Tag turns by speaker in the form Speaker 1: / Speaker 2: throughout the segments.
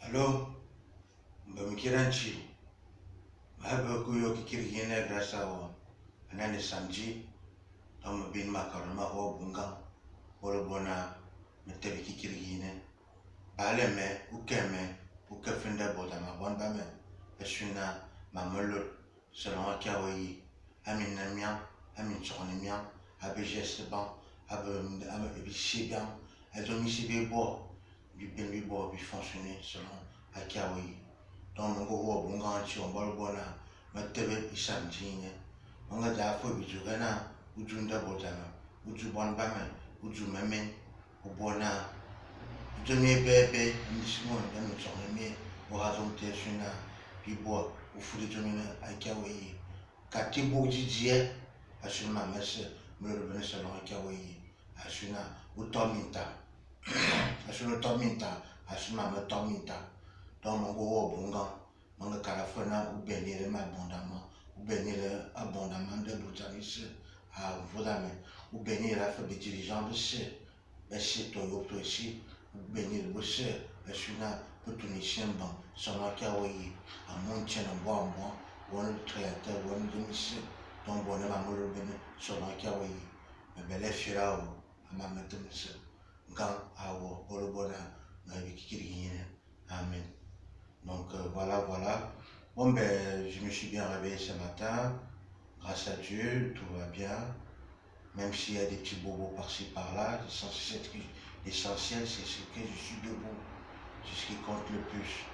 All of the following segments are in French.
Speaker 1: Allô, Mbamikiranchi, Mahabakuyo Kikirigine Grasao, Anani Samji, Tom Bin Makarama Ho Bunga, Bolobona, Metebi Kikirigine, Aleme, Ukeme, Ukefenda Bodama, Bonbame, Esuna, Mamolo, Selon Kawaii, Amin Namian, Amin Chonimian, Abegesteban, Abishibian, Adomisibo, du Benlibo, du fonctionner selon Akawaii. Donc, mon gros bon grand on va le bon là, ma télé il s'amène. On a déjà fait du gana, ou du ndabotana, ou du bon bamin, ou du mamin, ou bon là. Je n'ai bébé, ni simon, ni nous sommes aimés, ou raison de teshuna, puis bois, ou fou de dominer à Kawaii. Katibo Didier, à Suna, merci, me le venez selon Kawaii, à Suna, ou Tominta, à Suna Tominta, à Suna, me Tominta. Donc, mon gros bon gars, mon carafona ou bénir abondamment, ou bénir abondamment de boutanis à vos amis, ou bénir la fête des dirigeants de ce, et c'est ton autre ici, ou bénir le ce, et celui-là, pour Tunisien, bon, son akawaii, à mon tien en bois en bois, ou un créateur, ou un demi-ce, donc bon, ma moule bénir, son akawaii, mais belle fira, à ma maîtrise, quand à vous, pour le bonheur, mais avec qui Amen. Donc voilà. Bon ben, je me suis bien réveillé ce matin. Grâce à Dieu, tout va bien. Même s'il y a des petits bobos par-ci par-là, l'essentiel c'est ce que je suis debout. C'est ce qui compte le plus.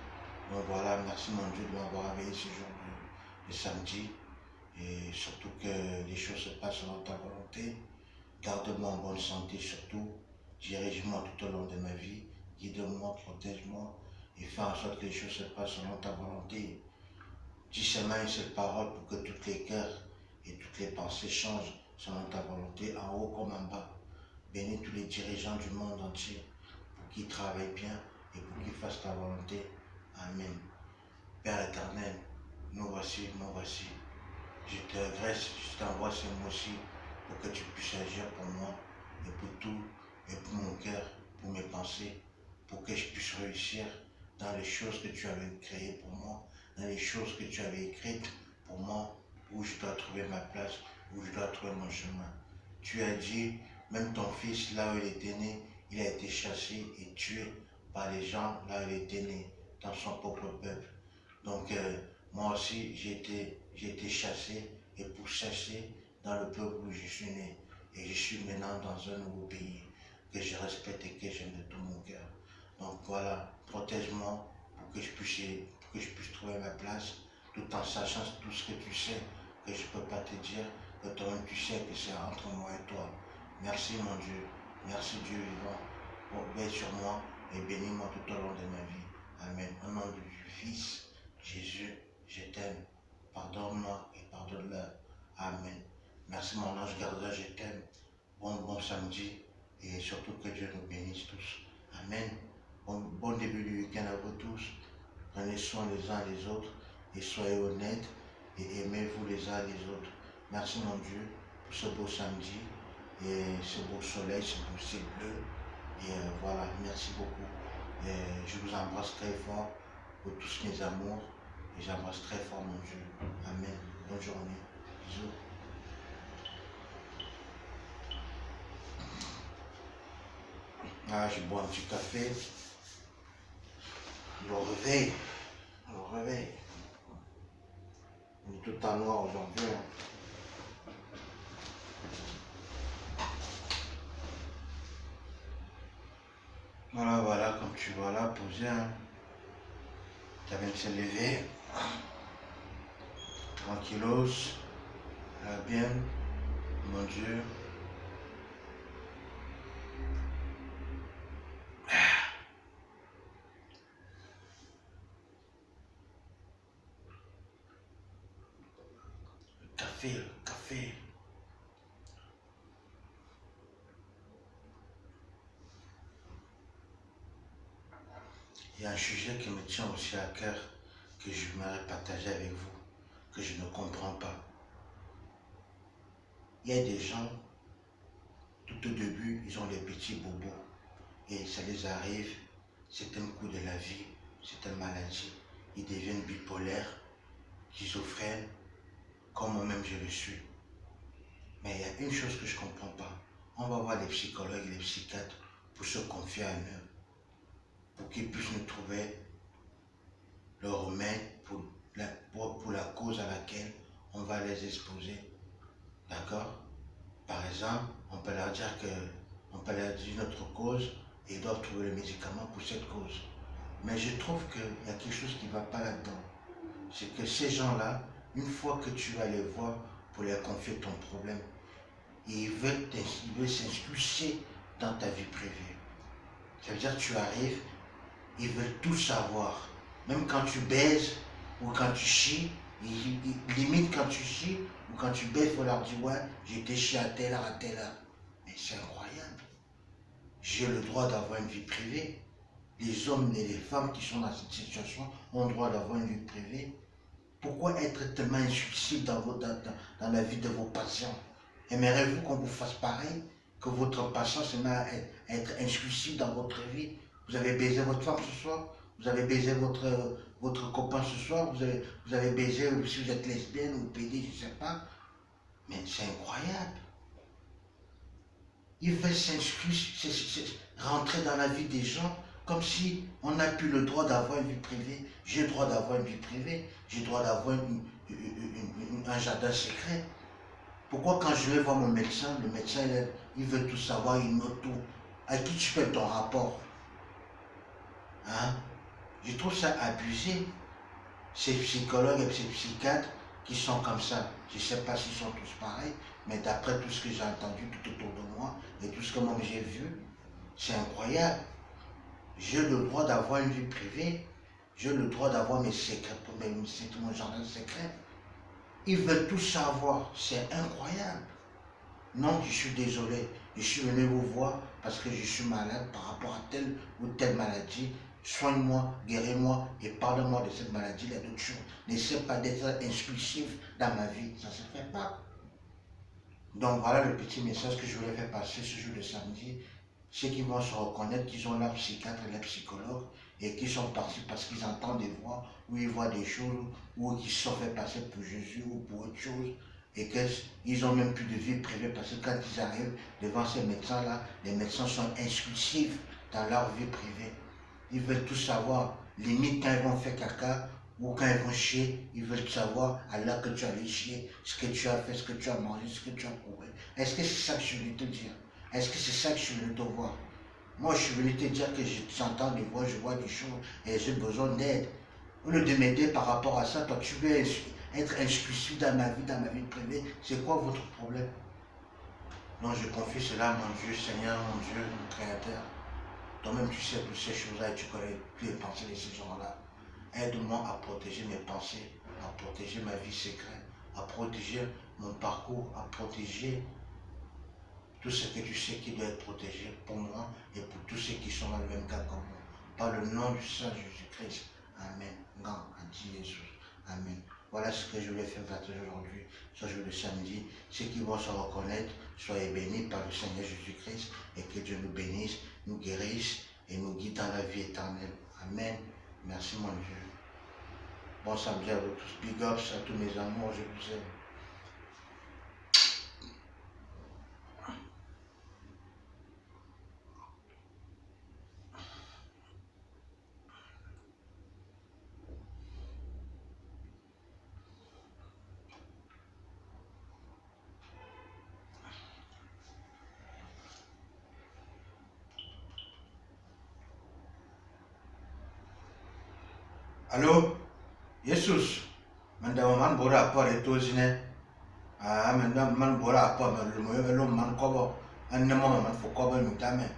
Speaker 1: Donc voilà, merci mon Dieu de m'avoir réveillé ce jour de samedi. Et surtout que les choses se passent selon ta volonté. Garde-moi en bonne santé surtout. Dirige-moi tout au long de ma vie. Guide-moi, protège-moi. Et fais en sorte que les choses se passent selon ta volonté. Dis seulement une seule parole pour que tous les cœurs et toutes les pensées changent selon ta volonté, en haut comme en bas. Bénis tous les dirigeants du monde entier pour qu'ils travaillent bien et pour qu'ils fassent ta volonté. Amen. Père éternel, nous voici. Je t'agresse, je t'envoie ce mot-ci pour que tu puisses agir pour moi et pour tout, et pour mon cœur, pour mes pensées, pour que je puisse réussir dans les choses que tu avais créées pour moi, dans les choses que tu avais écrites pour moi, où je dois trouver ma place, où je dois trouver mon chemin. Tu as dit, même ton fils, là où il était né, il a été chassé et tué par les gens là où il était né, dans son propre peuple. Donc moi aussi, j'ai été chassé et pourchassé dans le peuple où je suis né. Et je suis maintenant dans un nouveau pays que je respecte et que j'aime de tout mon cœur. Donc voilà, protège-moi pour que je puisse trouver ma place, tout en sachant tout ce que tu sais, que je ne peux pas te dire, que toi-même tu sais que c'est entre moi et toi. Merci mon Dieu, merci Dieu vivant. Veille sur moi et bénis-moi tout au long de ma vie. Amen. Au nom du Fils, Jésus, je t'aime. Pardonne-moi et pardonne-leur. Amen. Merci mon ange gardien, je t'aime. Bon samedi et surtout que Dieu nous bénisse tous. Amen. Bon début du week-end à vous tous. Prenez soin les uns des autres et soyez honnêtes et aimez-vous les uns les autres. Merci mon Dieu pour ce beau samedi et ce beau soleil, ce beau ciel bleu. Et voilà, merci beaucoup. Et je vous embrasse très fort pour tous mes amours. Et j'embrasse très fort mon Dieu. Amen. Bonne journée. Bisous. Ah, je bois un petit café. Le réveil. On est tout en noir aujourd'hui. Voilà, comme tu vois là, posé. Ça vient de se lever. Tranquillos. Bien. Mon Dieu. Le café. Il y a un sujet qui me tient aussi à cœur, que je voudrais partager avec vous, que je ne comprends pas. Il y a des gens, tout au début, ils ont des petits bobos, et ça les arrive, certains coups de la vie, cette maladie. Ils deviennent bipolaires, schizophrènes, comme moi-même je le suis. Mais il y a une chose que je ne comprends pas. On va voir les psychologues et les psychiatres pour se confier à eux, pour qu'ils puissent nous trouver le remède pour la cause à laquelle on va les exposer. D'accord? Par exemple, on peut leur dire notre cause et ils doivent trouver le médicament pour cette cause. Mais je trouve qu'il y a quelque chose qui ne va pas là-dedans. C'est que ces gens-là, une fois que tu vas les voir pour leur confier ton problème, ils veulent s'inscruter dans ta vie privée. Ça veut dire que tu arrives, ils veulent tout savoir. Même quand tu baises ou quand tu chies, limite quand tu chies ou quand tu baises, il faut leur dire ouais, j'ai été chié à telle heure, à telle heure. Mais c'est incroyable. J'ai le droit d'avoir une vie privée. Les hommes et les femmes qui sont dans cette situation ont le droit d'avoir une vie privée. Pourquoi être tellement insuccessible dans la vie de vos patients? Aimeriez-vous qu'on vous fasse pareil? Que votre patient se met à être insuccessible dans votre vie? Vous avez baisé votre femme ce soir? Vous avez baisé votre copain ce soir? Vous avez baisé, si vous êtes lesbienne ou pédé, je ne sais pas. Mais c'est incroyable. Ils veulent rentrer dans la vie des gens comme si on n'a plus le droit d'avoir une vie privée. J'ai le droit d'avoir une vie privée. J'ai le droit d'avoir un jardin secret. Pourquoi quand je vais voir mon médecin, le médecin il veut tout savoir, il note tout. À qui tu fais ton rapport? Hein? Je trouve ça abusé. Ces psychologues et ces psychiatres qui sont comme ça, je ne sais pas s'ils sont tous pareils, mais d'après tout ce que j'ai entendu tout autour de moi et tout ce que moi j'ai vu, c'est incroyable. J'ai le droit d'avoir une vie privée, j'ai le droit d'avoir mes secrets, mon jardin secret. Ils veulent tout savoir, c'est incroyable. Non, je suis désolé, je suis venu vous voir parce que je suis malade par rapport à telle ou telle maladie. Soigne-moi, guéris-moi et parle-moi de cette maladie, là d'autres choses. N'essaie pas d'être impulsif dans ma vie, ça ne se fait pas. Donc voilà le petit message que je voulais faire passer ce jour de samedi. Ceux qui vont se reconnaître qu'ils ont leur psychiatre et leur psychologue et qui sont partis parce qu'ils entendent des voix ou ils voient des choses ou qu'ils se sont fait passer pour Jésus ou pour autre chose et qu'ils n'ont même plus de vie privée parce que quand ils arrivent devant ces médecins-là, les médecins sont intrusifs dans leur vie privée. Ils veulent tout savoir, limite quand ils vont faire caca ou quand ils vont chier, ils veulent savoir à l'heure que tu as allé chier, ce que tu as fait, ce que tu as mangé, ce que tu as prouvé. Est-ce que c'est ça que je suis venu te dire? Est-ce que c'est ça que je suis venu te voir? Moi, je suis venu te dire que j'entends des voix, je vois des choses et j'ai besoin d'aide. Au lieu de m'aider par rapport à ça, toi, tu veux être exclusif dans ma vie privée. C'est quoi votre problème? Non, je confie cela à mon Dieu, Seigneur, mon Dieu, mon Créateur. Toi-même, tu sais toutes ces choses-là et tu connais toutes les pensées de ces gens-là. Aide-moi à protéger mes pensées, à protéger ma vie secrète, à protéger mon parcours, à protéger tout ce que tu sais qui doit être protégé pour moi et pour tous ceux qui sont dans le même cas comme moi. Par le nom du Saint Jésus-Christ. Amen. Grand Jésus. Amen. Voilà ce que je voulais faire partager aujourd'hui, ce jour de samedi. Ceux qui vont se reconnaître, soyez bénis par le Seigneur Jésus-Christ et que Dieu nous bénisse, nous guérisse et nous guide dans la vie éternelle. Amen. Merci mon Dieu. Bon samedi à vous tous. Big ups à tous mes amours, je vous aime. Allô? Jesus, mandawa man bora apa de tozine. Man bora apa lo man kobo. An nemo man fo kobo mutame.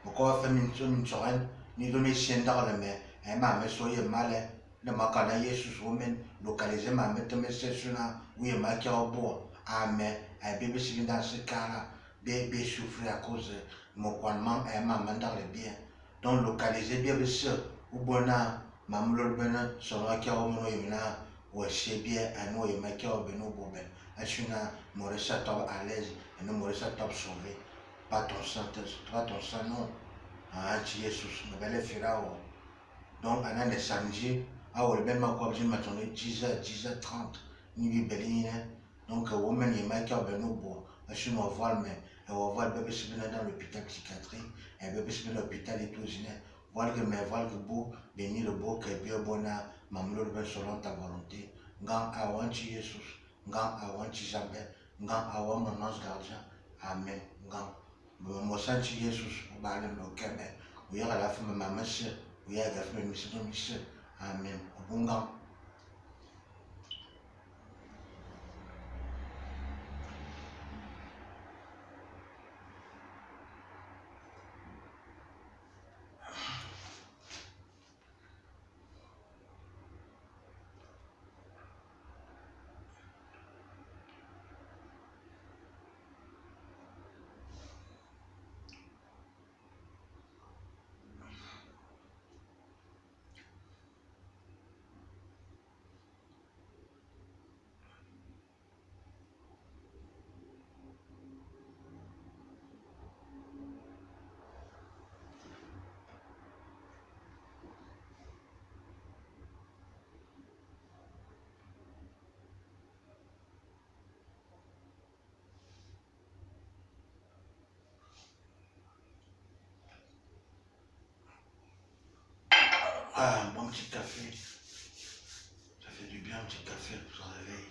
Speaker 1: Boko fa min soren ni do mi sienda le me. E ma me so ye male. Le makana Jesus women localiser ma me teme sesuna oui ma ki obo. Amen. E bébé si dans ce cas-là, bébé souffrir à cause mon coinement et ma mandar le bien. Donc localiser bien sûr ou bona mamlol bena sona kia o mono yimna o sebie anu yima kia o beno boben asuna moresa top à l'aise et ne moresa top sauvé pas ton sang non ah Jesus me belle firao Donc, on a des samedis, à ou le même quoi, je m'attendais 10h, 10h30, ni bien. Donc, au moment où il m'a dit que je suis mon voile, mais on voit le bébé se dans l'hôpital psychiatrique, et le bébé se dans l'hôpital et tout, voilà que mes voiles que beau, béni le beau, que bien bon, maman le selon ta volonté. Gan awanti Jesus, gan awanti Jamais, gan awan mon ange gardien, Amen. Gan, mon santi Jesus, au bal de nos keme, où il y a la femme ma monsieur, où il y a la femme monsieur, Amen. Au bon gan. Ah, un bon petit café. Ça fait du bien, un petit café pour se réveiller.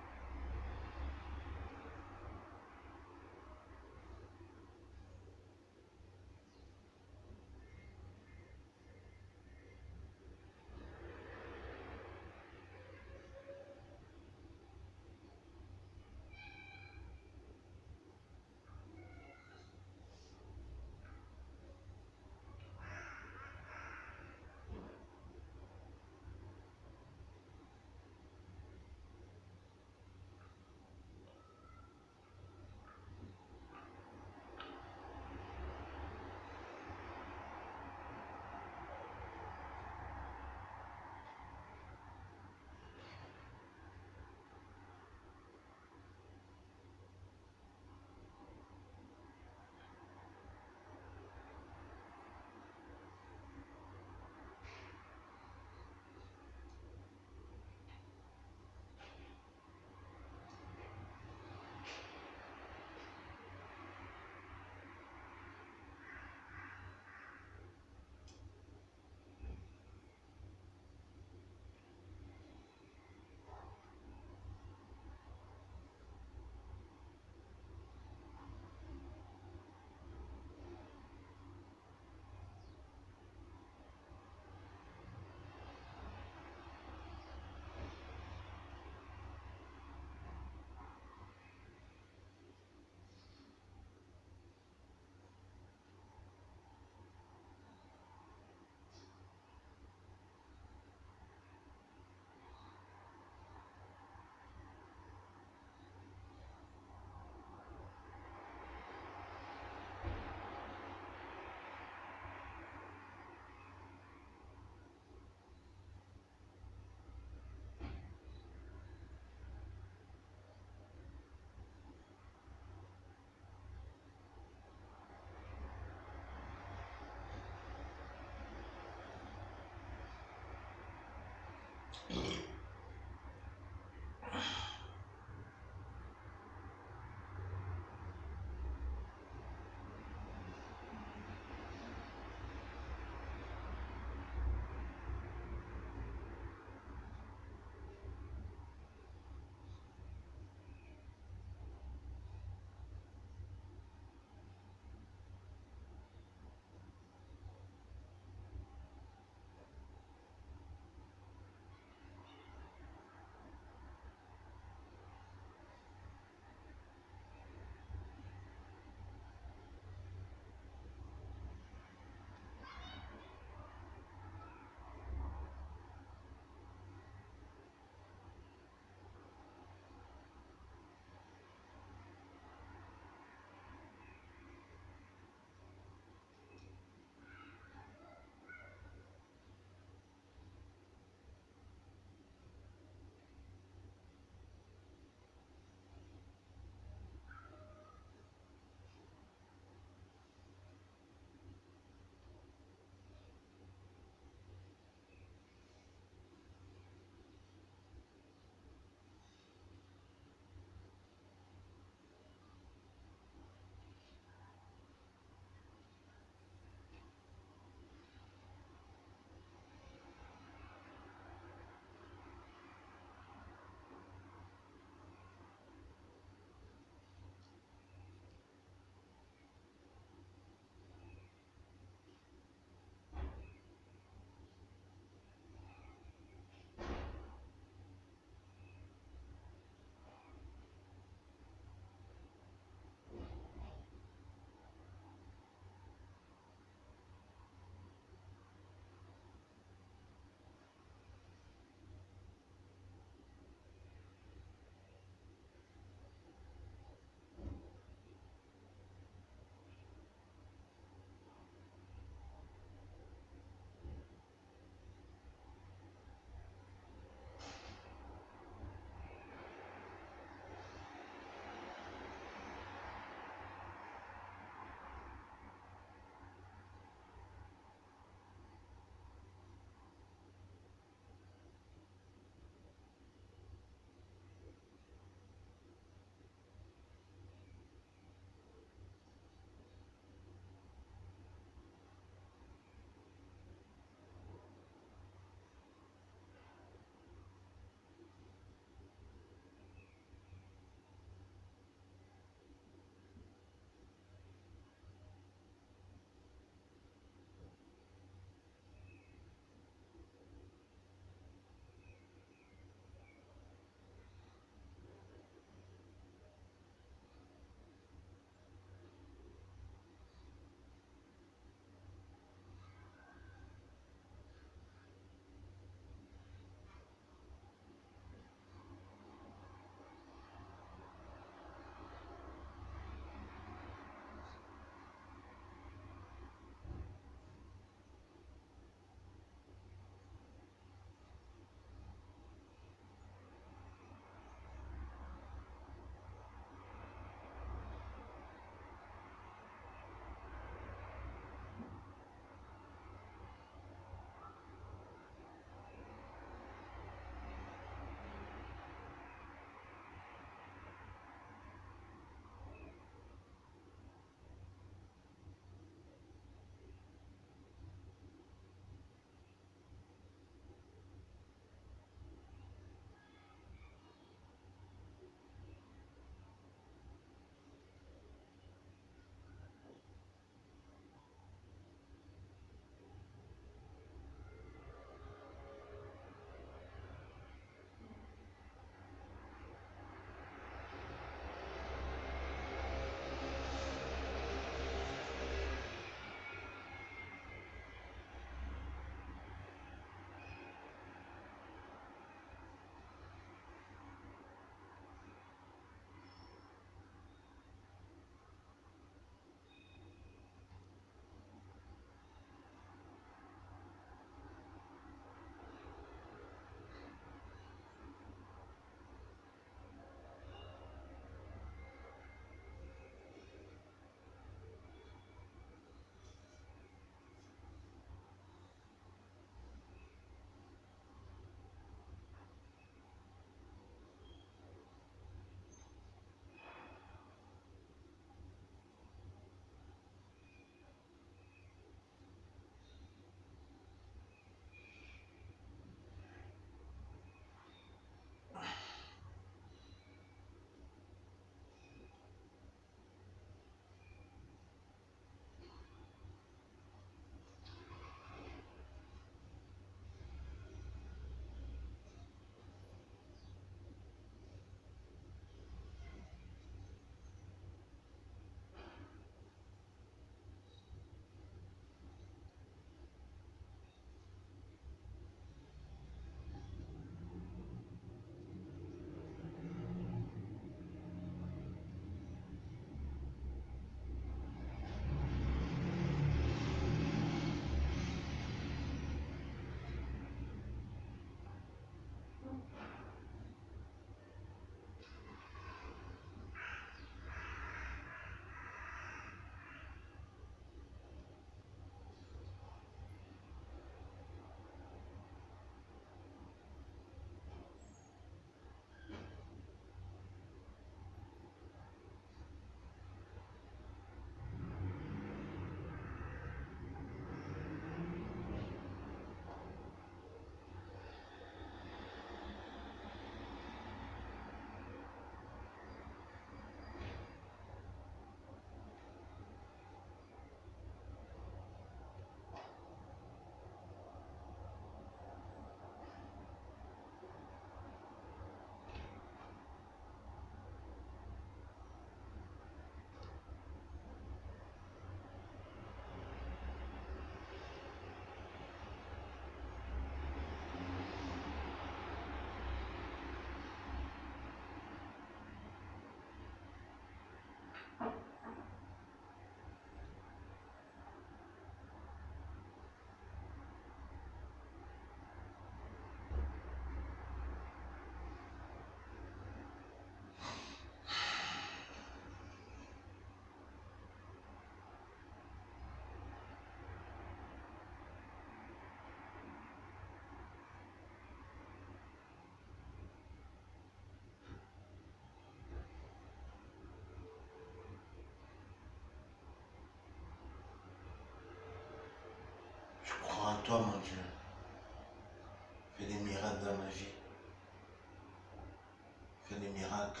Speaker 1: miracles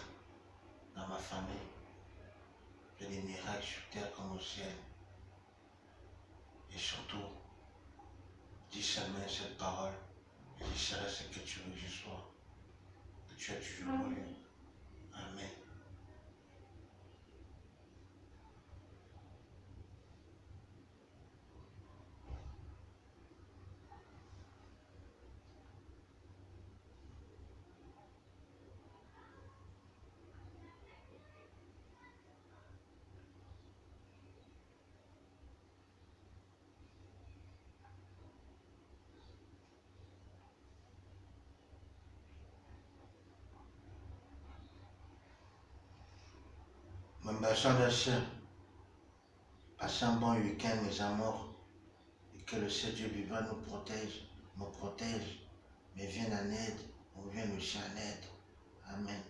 Speaker 1: dans ma famille. Fais des miracles sur terre comme au ciel. Et surtout, dis seulement cette parole. Et je serai ce que tu veux que je sois. Que tu as toujours voulu. Amen. Mes chers et sœurs, passez un bon week-end, mes amours, et que le Seigneur Dieu vivant nous protège, me vienne en aide, nous vienne aussi en aide. Amen.